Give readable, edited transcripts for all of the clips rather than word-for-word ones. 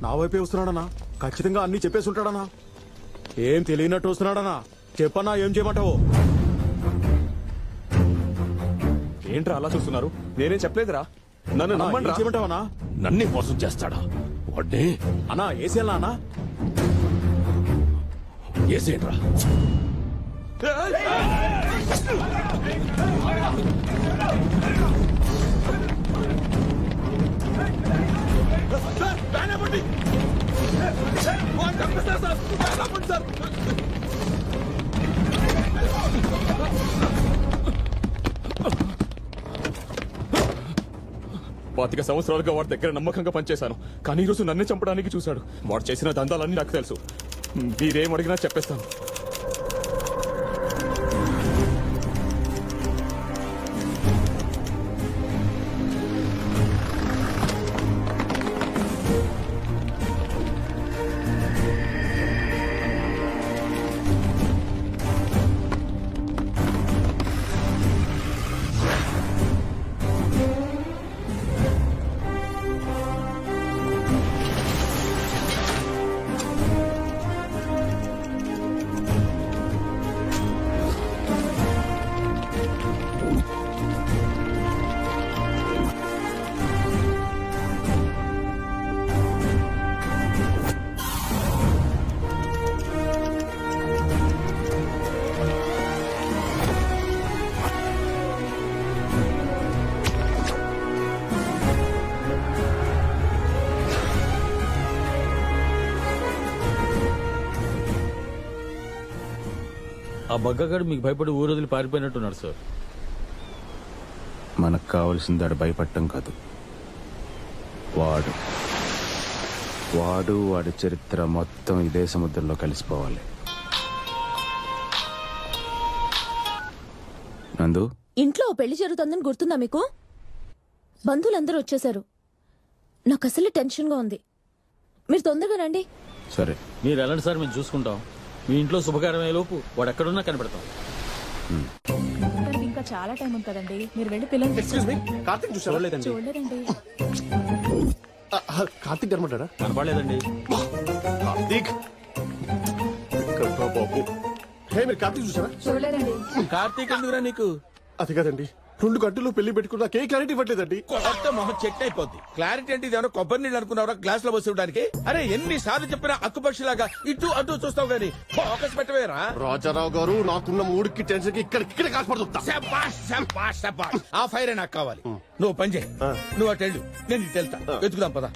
నా వైపే వస్తున్నాడనా? ఖచ్చితంగా అన్ని చెప్పేసి ఉంటాడనా? ఏం తెలియనట్టు వస్తున్నాడనా? చెప్పన్నా, ఏం చేయమంటావు? ఏంట్రా అలా చూస్తున్నారు? నేనేం చెప్పలేదురా, నన్ను నమ్మండి. చేయమంటావనా? నన్నే మోసం చేస్తాడా వాడ్నే? అన్నా ఏసేయాలా అన్నా? ఏసేంట్రా. పాతిక సంవత్సరాలుగా వాడి దగ్గర నమ్మకంగా పనిచేశాను, కానీ ఈ రోజు నన్నే చంపడానికి చూశాడు. వాడు చేసిన దందాలన్నీ నాకు తెలుసు. మీరేం అడిగినా చెప్పేస్తాను. ఆ బగ్గగాడు మీకు భయపడి ఊరొదిలి పారిపోయినట్టున్నాడు సార్. మనకు కావాల్సింది ఆడు భయపడటం కాదు, వాడి చరిత్ర మొత్తం ఇదే సముద్రంలో కలిసిపోవాలి. నందు, ఇంట్లో పెళ్లి జరుగుతుందని గుర్తుందా మీకు? బంధువులందరూ వచ్చేసారు. నాకు అసలు టెన్షన్ గా ఉంది. మీరు తొందరగా రండి. సరే మీరు వెళ్ళండి సార్, మేము చూసుకుంటాం. మీ ఇంట్లో శుభకార్యమయ్యే లోపు వాడు ఎక్కడున్నా కనిపెడతాం. ఇంకా చాలా టైం ఉంది కదండి, మీరు వెళ్ళి పిల్లలు. ఎక్స్క్యూజ్ మీ, కార్తీక్ చూడలేదండి. చూడలేదండి. కార్తీక్ కనబడ్డా? కనపడలేదండి. కార్తీక్ బాబు, హే మీరు కార్తీక్ చూసారా? చూడలేదండి. కార్తీక్ ఎందుకురా నీకు? అది కదండి, 2 గంటల్లో పెళ్లి పెట్టుకున్నా ఏ క్లారిటీ ఇవ్వట్లేదండి. కొత్త మొహం చెట్ అయిపోద్ది. క్లారిటీ అంటే ఇదేమన్నా కొబ్బరి నీళ్ళు అనుకున్నారా గ్లాస్ లో పోసి ఇవ్వడానికి? అరే ఎన్ని సార్లు చెప్పినా అక్కుపక్షిలాగా ఇటు అటు చూస్తావు గానీ ఫోకస్ పెట్టవేరా? రాజారావు గారు, నాకున్న మూడుకి టెన్షన్ కి ఇక్కడ కాల్పడుతా. శబాష్, శబాష్, శబాష్. ఆ ఫైరే నాకు కావాలి. నువ్వు పని చేయి, నువ్వు అటు వెళ్ళు, నేను ఇటు వెళ్తా. వెతుకుదాం పదా.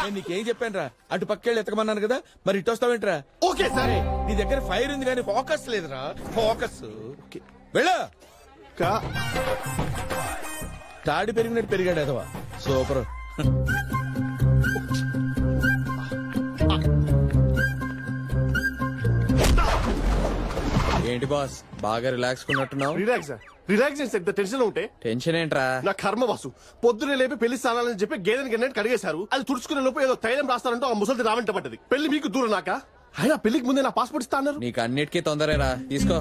నేను నీకేం చెప్పాను రా, అటు పక్కేళ్ళు ఎతకమన్నాను కదా, మరి ఇటు వస్తావేంట్రా? ఓకే సరే. నీ దగ్గర ఫైర్ ఉంది కానీ ఫోకస్ లేదురా. ఫోకస్ వెళ్ళ. తాడి పెరిగినట్టు పెరిగాడు అదవా. సూపర్. ఏంటి బాస్, బాగా రిలాక్స్ కున్నట్టున్నావు? రిలాక్స్ ఎంత టెన్షన్ ఉంటే టెన్షన్ ఏంట్రా? నా కర్మ వాసు. పొద్దునే లేపి పెళ్లి స్థానాలని చెప్పి గేదెని గన్నట్టు కడిగేశారు. అది తుడుచుకునే లోపు ఏదో తైలం రాస్తారంటూ ఆ ముసలిది రావంట పడ్డది. పెళ్లి మీకు దూరం నాక? అయినా పెళ్లికి ముందే నా పాస్పోర్ట్ ఇస్తా అన్నారు. నీకు అన్నిటికీ తొందరేరా, తీసుకో.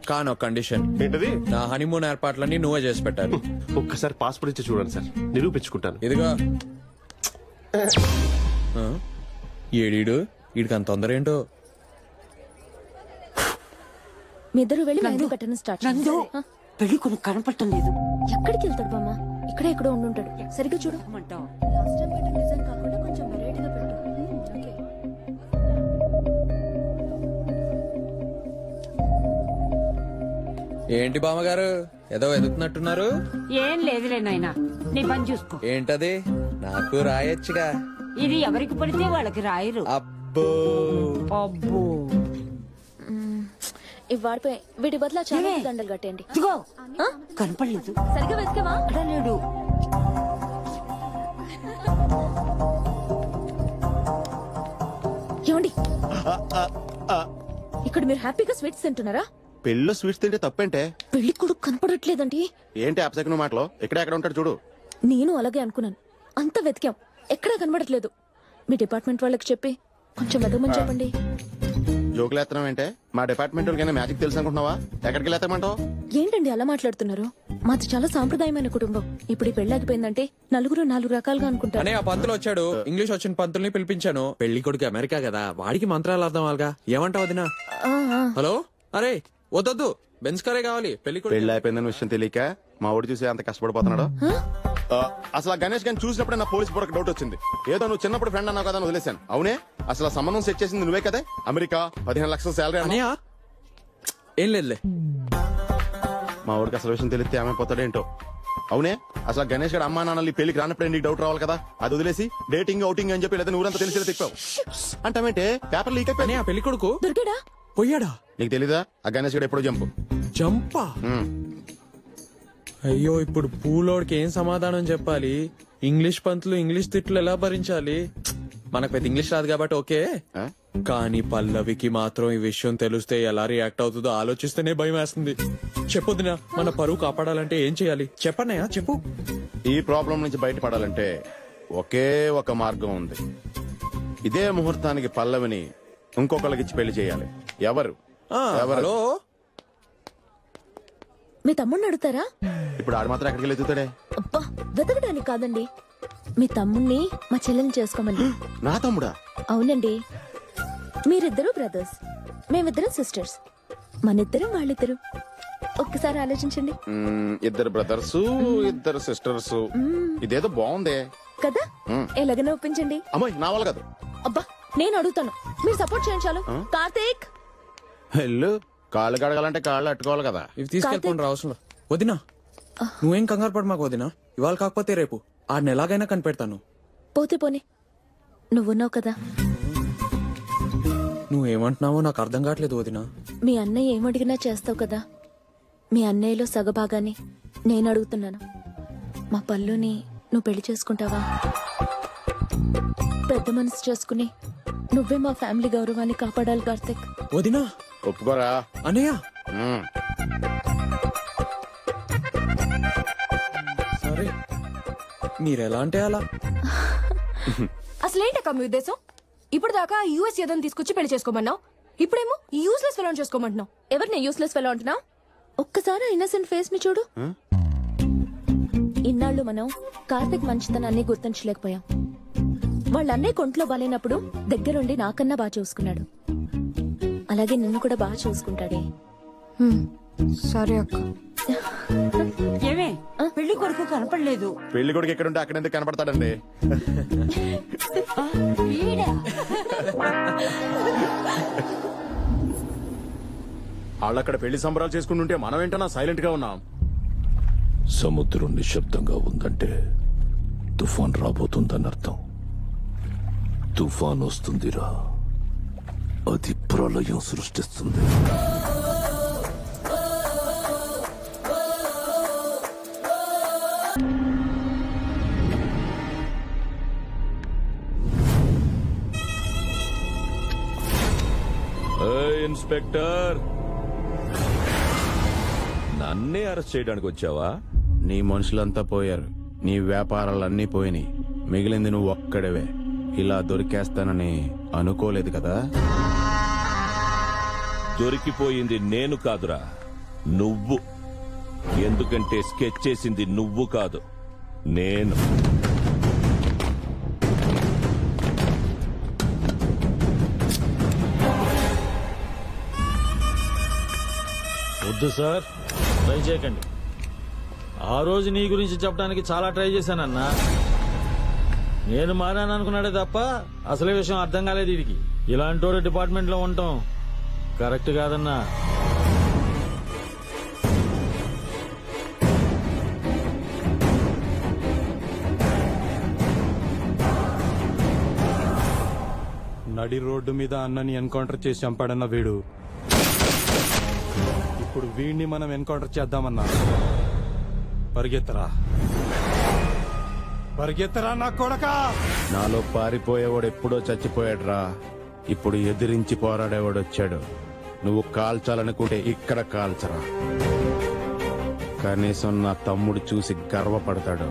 కానీ ఒక కండిషన్. ఏంటది? నా హనీమూన్ ఏర్పాట్లన్నీ నువ్వే చేసి పెట్టాలి. ఒక్కసారి పాస్పోర్ట్ ఇచ్చి చూడండి సార్, నిరూపించుకుంటాను. ఇదిగో. ఏడీడు, వీడికి అంత తొందర ఏంటో. మీ ఇద్దరు వెళ్ళి నందు కట్టను స్టార్ట్. పెళ్లి కొను కనపడటం లేదు. ఎక్కడికి వెళ్తాడు బామ్మ? ఇక్కడే ఎక్కడో ఉండుంటాడు. సరిగ్గా చూడు. లాస్ట్ టైం పెట్టిన డిజైన్ కాకుండా కొంచెం వెరైటీగా పెట్టు. ఓకే. ఏంటి బామ్మగారు ఏదో ఎదుగుతున్నట్టున్నారు? ఏం లేదులే నాయనా, నీ పని చూసుకో. ఏంటది? నాకు రాయొచ్చుగా. ఇది ఎవరికి పడితే వాళ్ళకి రాయరు. అబ్బో అబ్బో, ఇవి వాడిపోయి వీటి బదులు చాలా దండలు కట్టేయండి. ఇదిగో కనపడలేదు. సరిగ్గా వెతికేవా? లేడు. ఏమండి, ఇక్కడ మీరు హ్యాపీగా స్వీట్స్ తింటున్నారా? పెళ్ళిలో స్వీట్స్ తింటే తప్పేంటే? పెళ్లి కొడుకు కనపడట్లేదండి. ఏంటి అపసగిన మాటలో? ఎక్కడ ఉంటాడు చూడు. నేను అలాగే అనుకున్నాను. అంత వెతికాం, ఎక్కడా కనబడట్లేదు. మీ డిపార్ట్మెంట్ వాళ్ళకి చెప్పి కొంచెం వెతకమని చెప్పండి. జోకులు ఎత్తనం ఏంటే మా డిపార్ట్మెంట్ వాళ్ళకైనా మ్యాజిక్ తెలుసు అనుకుంటున్నావా? ఎక్కడికి వెళ్ళేస్తామంటావు? ఏంటండి అలా మాట్లాడుతున్నారు? మాది చాలా సాంప్రదాయమైన కుటుంబం. ఇప్పుడు ఈ పెళ్ళాగిపోయిందంటే నలుగురు 4 రకాలుగా అనుకుంటారు. అనే ఆ పంతులు వచ్చాడు, ఇంగ్లీష్ వచ్చిన పంతుల్ని పిలిపించాను. పెళ్లి కొడుకు అమెరికా కదా, వాడికి మంత్రాలు అర్థం వాళ్ళగా. ఏమంటావు వదినా? హలో, అరే వద్దొద్దు, బెంచ్ కారే కావాలి. పెళ్లి కొడుకు పెళ్లి అయిపోయిందని విషయం తెలియక మా ఊడి చూసి అంత కష్టపడిపోతున్నాడు. అసలు ఆ గణేష్ గారిని చూసినప్పుడే నా పోలీస్ బుర్రకు డౌట్ వచ్చింది. ఏదో నువ్వు చిన్నప్పుడు ఫ్రెండ్ అన్నావు కదా అని వదిలేశాను. అవునే, అసలు ఆ సంబంధం సెట్ చేసింది నువ్వే కదా? అమెరికా 15 లక్షల శాలరీ అనయా ఏం లేదులే. మా ఊరికి అసలు విషయం తెలిస్తే ఏమైపోతాడేంటో. అవునే, అసలు గణేష్ గారు అమ్మా నాన్నలు ఈ పెళ్లికి రానప్పుడు నీకు డౌట్ రావాలి కదా. అది వదిలేసి డేటింగ్ అవుటింగ్ అని చెప్పి లేదా ఊరంతా తెలిసి తిప్పావు అంటావేంటే? పేపర్ లీక్ అయిపోయి ఆ పెళ్లి కొడుకు దొరికాడా? పోయాడా? నీకు తెలీదా? ఆ గణేష్ గారు ఎప్పుడో జంపు. చంపా? అయ్యో, ఇప్పుడు పూలోడికి ఏం సమాధానం చెప్పాలి? ఇంగ్లీష్ పంతులు ఇంగ్లీష్ తిట్లు ఎలా భరించాలి? మనకు పెద్ద ఇంగ్లీష్ రాదు కాబట్టి ఓకే, కానీ పల్లవికి మాత్రం ఈ విషయం తెలిస్తే ఎలా రియాక్ట్ అవుతుందో ఆలోచిస్తేనే భయం వేస్తుంది. చెప్పొద్దునా, మన పరువు కాపాడాలంటే ఏం చేయాలి చెప్పన్నయ్యా, చెప్పు. ఈ ప్రాబ్లం నుంచి బయటపడాలంటే ఒకే ఒక మార్గం ఉంది. ఇదే ముహూర్తానికి పల్లవిని ఇంకొకళ్ళకి ఇచ్చి పెళ్లి చేయాలి. ఎవరు? హలో, మీ తమ్ముడిని అడుగుతారా? ఇప్పుడు ఆడు మాత్రం ఎక్కడికి వెళ్తాడే? అబ్బా, వెతకడానికి కాదండి, మీ తమ్ముణ్ణి మా చెల్లెని చేసుకోమని. నా తమ్ముడా? అవునండి, మీరిద్దరు బ్రదర్స్, మేమిద్దరం సిస్టర్స్, మనిద్దరం వాళ్ళిద్దరు. ఒక్కసారి ఆలోచించండి. ఇద్దరు బ్రదర్స్, ఇద్దరు సిస్టర్స్, ఇదేదో బాగుందే కదా? ఎలాగైనా ఒప్పించండి. అమ్మాయి నా వల్ల కాదు. అబ్బా, నేను అడుగుతాను, మీరు సపోర్ట్ చేయండి చాలు. కార్తీక్, వెళ్ళు. కాళ్ళు కడగాలంటే కాళ్ళు అట్టుకోవాలి కదా. ఇవి తీసుకెళ్ళిపోండి అవసరం. వదినా, నువ్వేం కంగారు పడు మాకు వదినా. ఇవాళ కాకపోతే రేపు ఆడిని ఎలాగైనా కనిపెడతాను. పోతే పోనీ, నువ్వున్నావు కదా. నువ్వేమంటున్నావో నాకు అర్థం కావట్లేదు వదినా. మీ అన్నయ్య ఏమడిగినా చేస్తావు కదా. మీ అన్నయ్యలో సగభాగాన్ని నేను అడుగుతున్నాను. మా పల్లుని నువ్వు పెళ్లి చేసుకుంటావా? పెద్ద మనసు చేసుకుని నువ్వే మా ఫ్యామిలీ గౌరవాన్ని కాపాడాలి కార్తిక్. వదినా, ఒప్పుకోరా? అనయ్య, సరే మీరెలా అంటే అలా. అసలేంటక్క మీ ఉద్దేశం? ఇప్పుడు దాకా యూఎస్ ఏదో తీసుకొచ్చి పెళ్లి చేసుకోమన్నావు, ఇప్పుడేమో ఈ యూస్లెస్ ఫెలో చేసుకోమంటున్నావు. ఎవరిని యూస్లెస్ ఫెలో అంటున్నావు? ఒక్కసారి ఇన్నసెంట్ ఫేస్ ని చూడు. ఇన్నాళ్ళు మనం కార్తిక్ మంచితనాన్ని గుర్తించలేకపోయాం. వాళ్ళ అన్నయ్య కొంట్లో బాలేనప్పుడు దగ్గరుండి నాకన్నా బాగా చూసుకున్నాడు. అలాగే నిన్ను కూడా బాగా చూసుకుంటాడే. సరే అక్క. ఏమే, పెళ్లి కొడుకు కనపడలేదు. పెళ్లి కొడుకు ఎక్కడుంటే అక్కడ ఎందుకు కనపడతాడండి? వాళ్ళక్కడ పెళ్లి సంబరాలు చేసుకుంటుంటే మనం ఏంటన్నా సైలెంట్ గా ఉన్నాం. సముద్రం నిశ్శబ్దంగా ఉందంటే తుఫాన్ రాబోతుందని అర్థం. తుఫాన్ వస్తుందిరా, అది ప్రళయం సృష్టిస్తుంది. ఇన్స్పెక్టర్, నన్నే అరెస్ట్ చేయడానికి వచ్చావా? నీ మనుషులంతా పోయారు, నీ వ్యాపారాలన్నీ పోయినాయి, మిగిలింది నువ్వు ఒక్కడవే. ఇలా దొరికేస్తానని అనుకోలేదు కదా. దొరికిపోయింది నేను కాదురా, నువ్వు. ఎందుకంటే స్కెచ్ చేసింది నువ్వు కాదు, నేను. వద్దు సార్, ట్రై చేయకండి. ఆ రోజు నీ గురించి చెప్పడానికి చాలా ట్రై చేశానన్నా. నేను మారాను అనుకున్నాడే తప్ప అసలే విషయం అర్థం కాలేదు వీడికి. ఇలాంటి డిపార్ట్మెంట్ లో ఉండటం కరెక్ట్ కాదన్నా. నడి రోడ్డు మీద అన్నని ఎన్కౌంటర్ చేసి చంపాడన్న వీడు. ఇప్పుడు వీడిని మనం ఎన్కౌంటర్ చేద్దామన్నా. పరిగెత్తరా, పరిగెత్తరా నా కొడకా. నాలో పారిపోయేవాడు ఎప్పుడో చచ్చిపోయాడురా, ఇప్పుడు ఎదిరించి పోరాడేవాడు వచ్చాడు. నువ్వు కాల్చాలనుకుంటే ఇక్కడ కాల్చరా, కనీసం నా తమ్ముడు చూసి గర్వపడతాడు.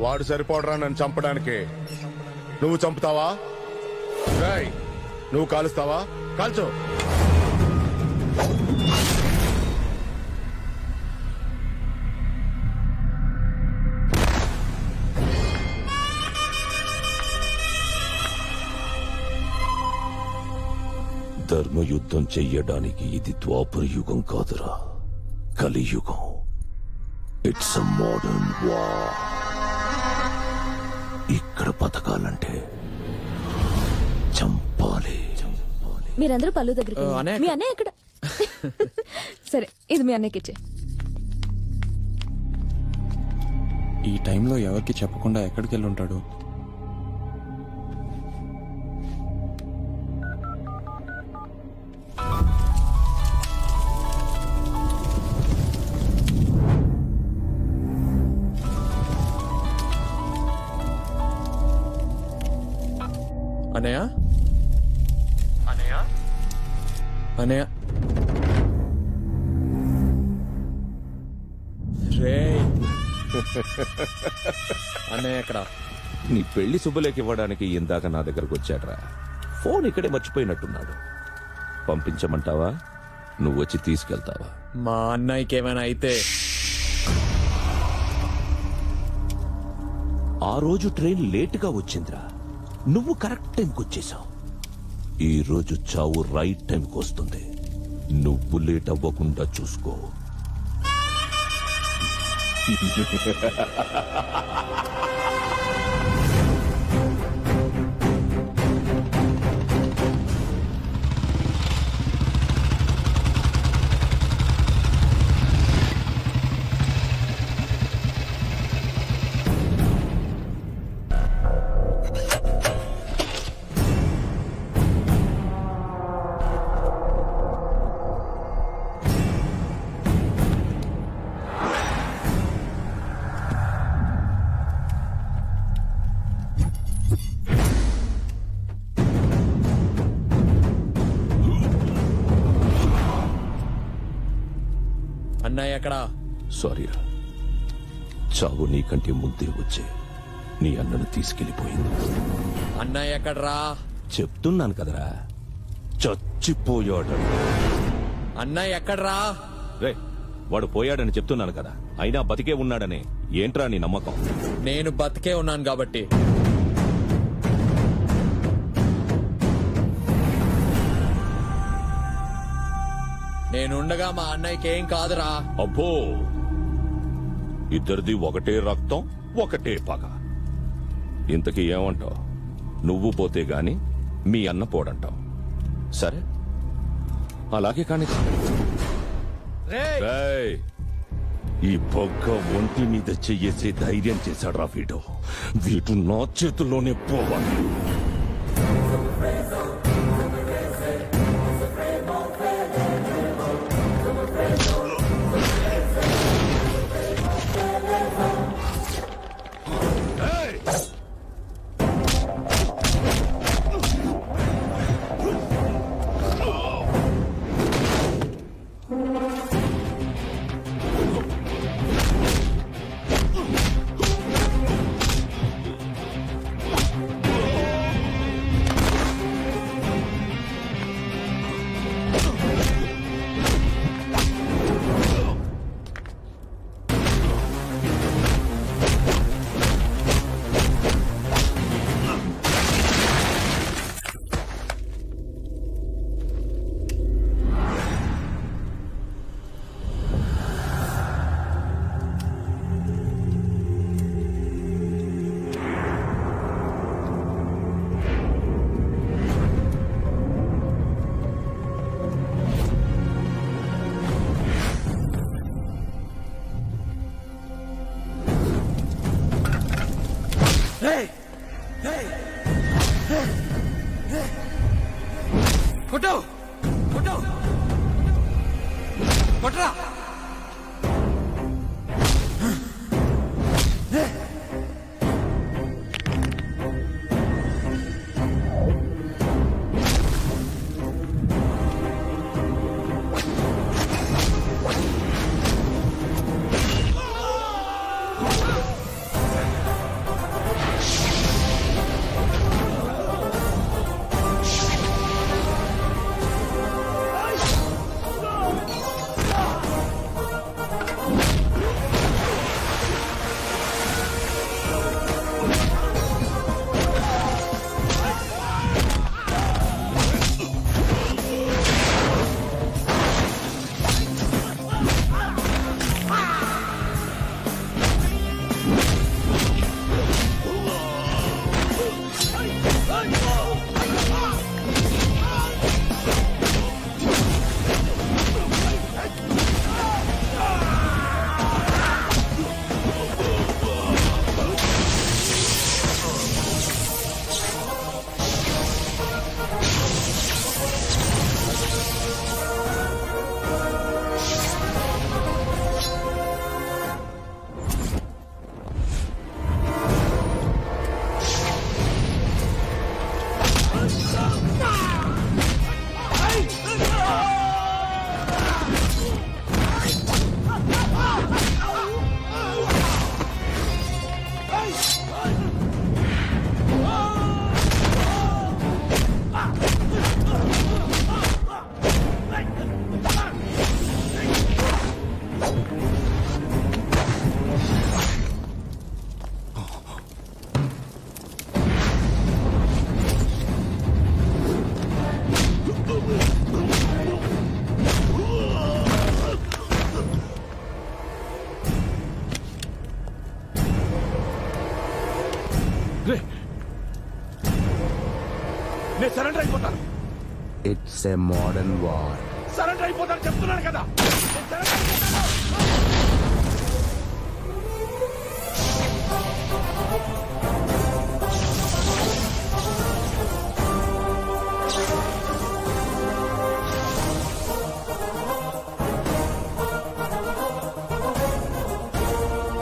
వాడు సరిపోడరా నన్ను చంపడానికి. నువ్వు చంపుతావా? రేయ్, నువ్వు కాలుస్తావా? కాల్చు. ధర్మయుద్ధం చెయ్యడానికి ఇది ద్వాపర యుగం కాదురా, కలియుగం. It's a modern war. ఇక్కడ బతకాలంటే చంపాలి. మీరందరూ పళ్ళు దగ్గరికి వెళ్ళండి. మీ అన్నయ్య ఎక్కడ? సరే, ఇది మీ అన్నయ్యకి ఇచ్చే. ఈ టైంలో ఎవరికి చెప్పకుండా ఎక్కడికి వెళ్ళి ఉంటాడు? అనయ్య, అనయ్య, అనయ్య, రే అన్నయ్య ఎక్కడ? నీ పెళ్లి శుభలేఖ ఇవ్వడానికి ఇందాక నా దగ్గరకు వచ్చాడ్రా. ఫోన్ ఇక్కడే మర్చిపోయినట్టున్నాడు. పంపించమంటావా? నువ్వు వచ్చి తీసుకెళ్తావా? మా అన్నయ్యకి ఏమైనా అయితే? ఆ రోజు ట్రైన్ లేటుగా వచ్చిందిరా, నువ్వు కరెక్ట్ టైంకి వచ్చేసావు. ఈ రోజు చావు రైట్ టైంకి వస్తుంది. నువ్వు లేట్ అవ్వకుండా చూసుకో. అన్నయ్య ఎక్కడ? సారీరా, చావు నీకంటే ముందే వచ్చే నీ అన్నను తీసుకెళ్లిపోయింది. అన్నయ్య ఎక్కడ్రా? చెప్తున్నాను కదరా, చచ్చిపోయాడు. అన్నయ్య ఎక్కడ్రా? రే, వాడు పోయాడని చెప్తున్నాను కదా, అయినా బతికే ఉన్నాడని ఏంట్రా నీ నమ్మకం? నేను బతికే ఉన్నాను కాబట్టి. నేనుండగా మా అన్నయ్యకి ఏం కాదురా. అబ్బో, ఇద్దరిది ఒకటే రక్తం, ఒకటే పగ. ఇంతకీ ఏమంటావు? నువ్వు పోతే గాని మీ అన్న పోడంటావు. సరే, అలాగే కాని. రేయ్, ఈ పొగ్గ ఒంటి మీద చెయ్యేసే ధైర్యం చేశాడు రా వీడు. వీడు నా చేతుల్లోనే పోవాలి. కొట్టు కొట్టు కొట్రా. నేను సరెండర్ అయిపోతాను. It's a modern war. Surrender అయిపోతాను చెప్తున్నాను కదా. నేను surrender అయిపోతాను.